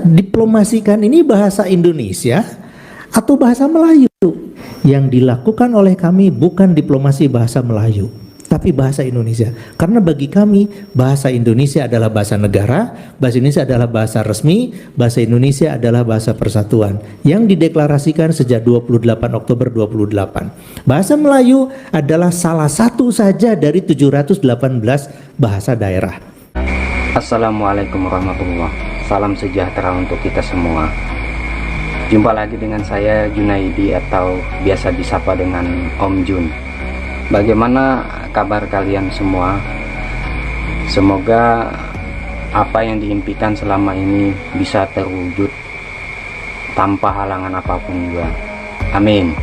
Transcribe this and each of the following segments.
diplomasikan ini bahasa Indonesia atau bahasa Melayu? Yang dilakukan oleh kami bukan diplomasi bahasa Melayu, tapi bahasa Indonesia. Karena bagi kami bahasa Indonesia adalah bahasa negara, bahasa Indonesia adalah bahasa resmi, bahasa Indonesia adalah bahasa persatuan yang dideklarasikan sejak 28 Oktober 28. Bahasa Melayu adalah salah satu saja dari 718 bahasa daerah. Assalamualaikum warahmatullahi wabarakatuh. Salam sejahtera untuk kita semua. Jumpa lagi dengan saya Junaidi atau biasa disapa dengan Om Jun. Bagaimana kabar kalian semua? Semoga apa yang diimpikan selama ini bisa terwujud tanpa halangan apapun juga. Amin.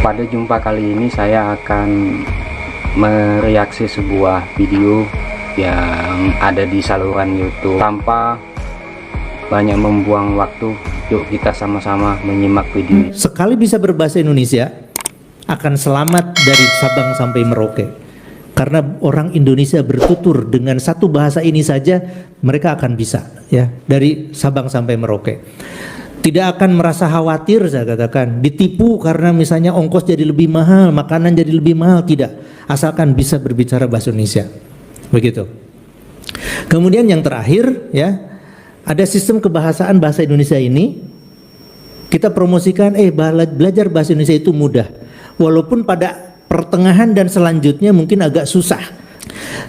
Pada jumpa kali ini saya akan mereaksi sebuah video yang ada di saluran YouTube. Tanpa banyak membuang waktu, yuk kita sama-sama menyimak video. Sekali bisa berbahasa Indonesia akan selamat dari Sabang sampai Merauke. Karena orang Indonesia bertutur dengan satu bahasa ini saja mereka akan bisa, ya, dari Sabang sampai Merauke. Tidak akan merasa khawatir, saya katakan, ditipu karena misalnya ongkos jadi lebih mahal, makanan jadi lebih mahal, tidak. Asalkan bisa berbicara bahasa Indonesia. Begitu. Kemudian yang terakhir, ya, ada sistem kebahasaan bahasa Indonesia ini. Kita promosikan, belajar bahasa Indonesia itu mudah. Walaupun pada pertengahan dan selanjutnya mungkin agak susah.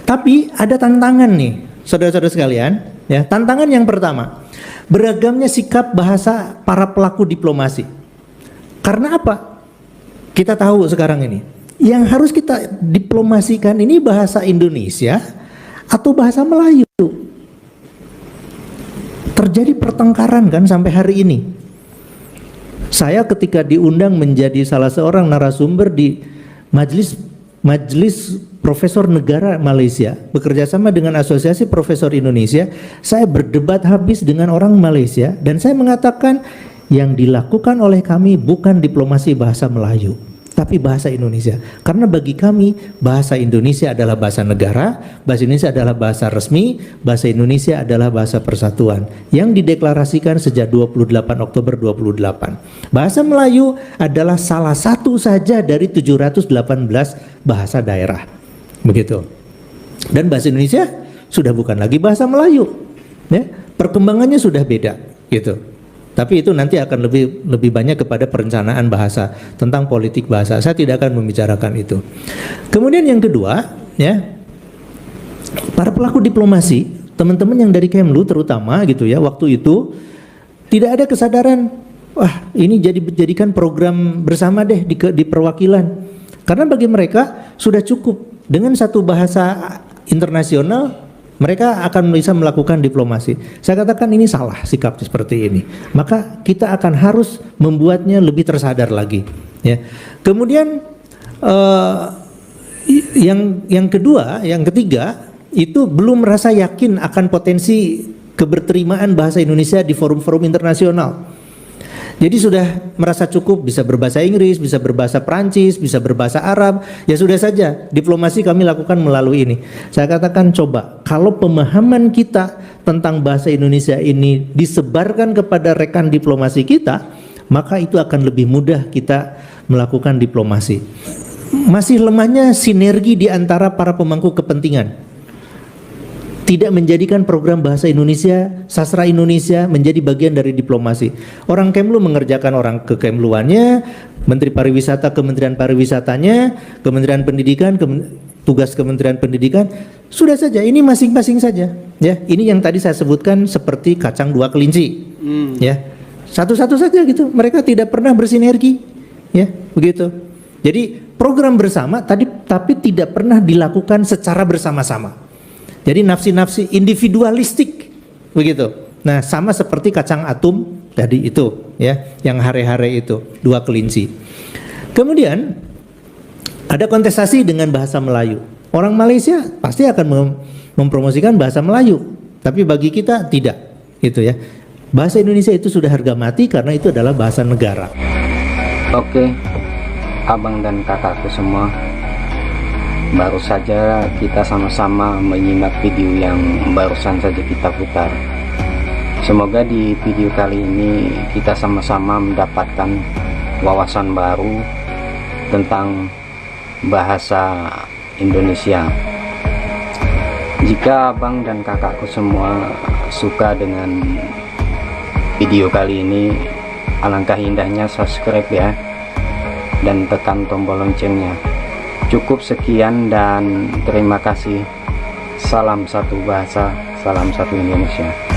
Tapi ada tantangan nih, saudara-saudara sekalian. Ya, tantangan yang pertama, beragamnya sikap bahasa para pelaku diplomasi. Karena apa? Kita tahu sekarang ini, yang harus kita diplomasikan ini bahasa Indonesia atau bahasa Melayu. Terjadi pertengkaran kan sampai hari ini. Saya ketika diundang menjadi salah seorang narasumber di majelis Profesor Negara Malaysia, bekerja sama dengan Asosiasi Profesor Indonesia, saya berdebat habis dengan orang Malaysia dan saya mengatakan yang dilakukan oleh kami bukan diplomasi bahasa Melayu, tapi bahasa Indonesia. Karena bagi kami bahasa Indonesia adalah bahasa negara, bahasa Indonesia adalah bahasa resmi, bahasa Indonesia adalah bahasa persatuan yang dideklarasikan sejak 28 Oktober 28. Bahasa Melayu adalah salah satu saja dari 718 bahasa daerah. Begitu. Dan bahasa Indonesia sudah bukan lagi bahasa Melayu. Ya, perkembangannya sudah beda, gitu. Tapi itu nanti akan lebih banyak kepada perencanaan bahasa, tentang politik bahasa. Saya tidak akan membicarakan itu. Kemudian yang kedua, ya, para pelaku diplomasi, teman-teman yang dari Kemlu terutama gitu ya, waktu itu tidak ada kesadaran, wah ini jadikan program bersama deh di perwakilan. Karena bagi mereka sudah cukup dengan satu bahasa internasional. Mereka akan bisa melakukan diplomasi. Saya katakan ini salah sikap seperti ini. Maka kita akan harus membuatnya lebih tersadar lagi. Ya. Kemudian yang kedua, yang ketiga itu belum merasa yakin akan potensi keberterimaan bahasa Indonesia di forum-forum internasional. Jadi sudah merasa cukup bisa berbahasa Inggris, bisa berbahasa Prancis, bisa berbahasa Arab. Ya sudah saja, diplomasi kami lakukan melalui ini. Saya katakan coba, kalau pemahaman kita tentang bahasa Indonesia ini disebarkan kepada rekan diplomasi kita, maka itu akan lebih mudah kita melakukan diplomasi. Masih lemahnya sinergi di antara para pemangku kepentingan. Tidak menjadikan program bahasa Indonesia, sastra Indonesia menjadi bagian dari diplomasi. Orang Kemlu mengerjakan orang kekemluannya, Menteri Pariwisata Kementerian Pariwisatanya, Kementerian Pendidikan tugas Kementerian Pendidikan. Sudah saja, ini masing-masing saja. Ya, ini yang tadi saya sebutkan seperti kacang dua kelinci. Ya, satu-satu saja gitu. Mereka tidak pernah bersinergi. Ya, begitu. Jadi program bersama tapi tidak pernah dilakukan secara bersama-sama. Jadi nafsi-nafsi individualistik begitu. Nah, sama seperti kacang atum tadi itu, ya, yang hare-hare itu, dua kelinci. Kemudian ada kontestasi dengan bahasa Melayu. Orang Malaysia pasti akan mempromosikan bahasa Melayu, tapi bagi kita tidak, gitu ya. Bahasa Indonesia itu sudah harga mati karena itu adalah bahasa negara. Oke, abang dan kakakku semua, baru saja kita sama-sama menyimak video yang barusan saja kita putar. Semoga di video kali ini kita sama-sama mendapatkan wawasan baru tentang bahasa Indonesia. Jika abang dan kakakku semua suka dengan video kali ini, alangkah indahnya subscribe ya, dan tekan tombol loncengnya. Cukup sekian dan terima kasih. Salam satu bahasa, salam satu Indonesia.